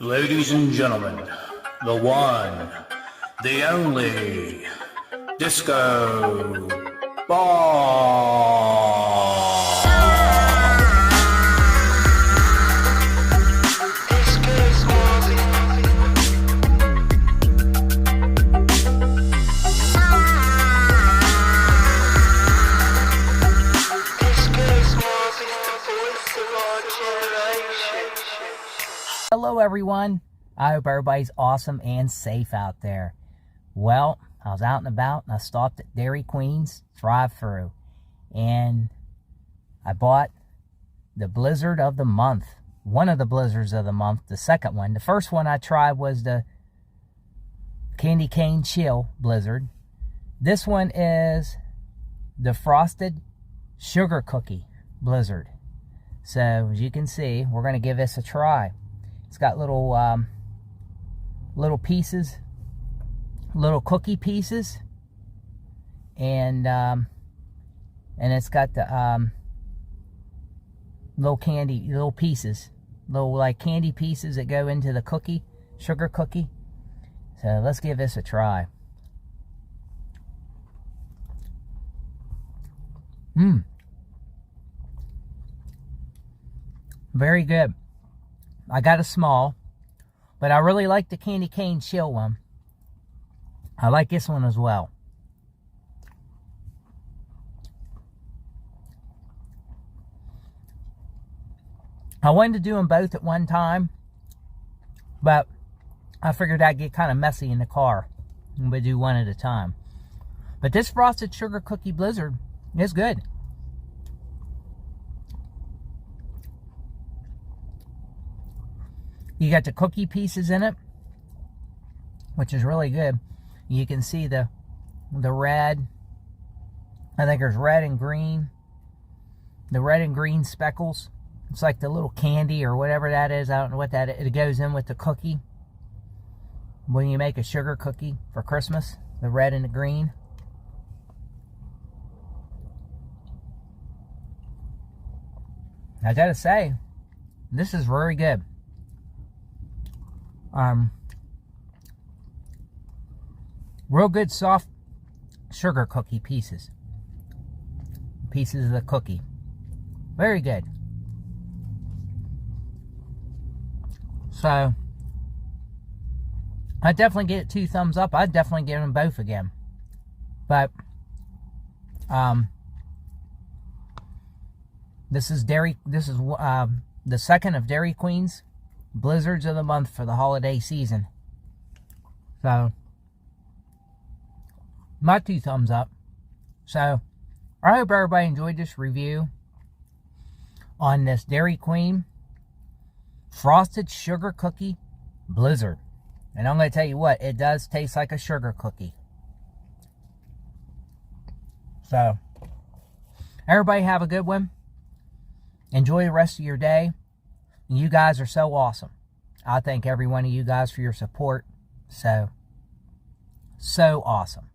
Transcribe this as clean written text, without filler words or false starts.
Ladies and gentlemen, the one, the only, Disco Ball. Hello everyone, I hope everybody's awesome and safe out there. Well, I was out and about and I stopped at Dairy Queen's drive-thru and I bought the Blizzard of the month. One of the Blizzards of the month, the second one. The first one I tried was the Candy Cane Chill Blizzard. This one is the Frosted Sugar Cookie Blizzard. So as you can see, we're going to give this a try. It's got little pieces, little cookie pieces, and it's got the little pieces, little like candy pieces that go into the cookie, sugar cookie. So let's give this a try. Very good. I got a small, but I really like the Candy Cane Chill one. I like this one as well. I wanted to do them both at one time, but I figured I'd get kind of messy in the car and we'd do one at a time. But this Frosted Sugar Cookie Blizzard is good. You got the cookie pieces in it, which is really good. You can see the red. I think there's red and green. The red and green speckles. It's like the little candy or whatever that is. I don't know what that is. It goes in with the cookie. When you make a sugar cookie for Christmas, the red and the green. I gotta say, this is very good. Real good soft sugar cookie pieces of the cookie. Very good. So I definitely get it 2 thumbs up. I'd definitely give them both again. But this is the second of Dairy Queen's Blizzards of the month for the holiday season. So my 2 thumbs up. So I hope everybody enjoyed this review on this Dairy Queen Frosted Sugar Cookie Blizzard. And I'm going to tell you what, it does taste like a sugar cookie. So everybody have a good one. Enjoy the rest of your day. You guys are so awesome. I thank every one of you guys for your support. So awesome.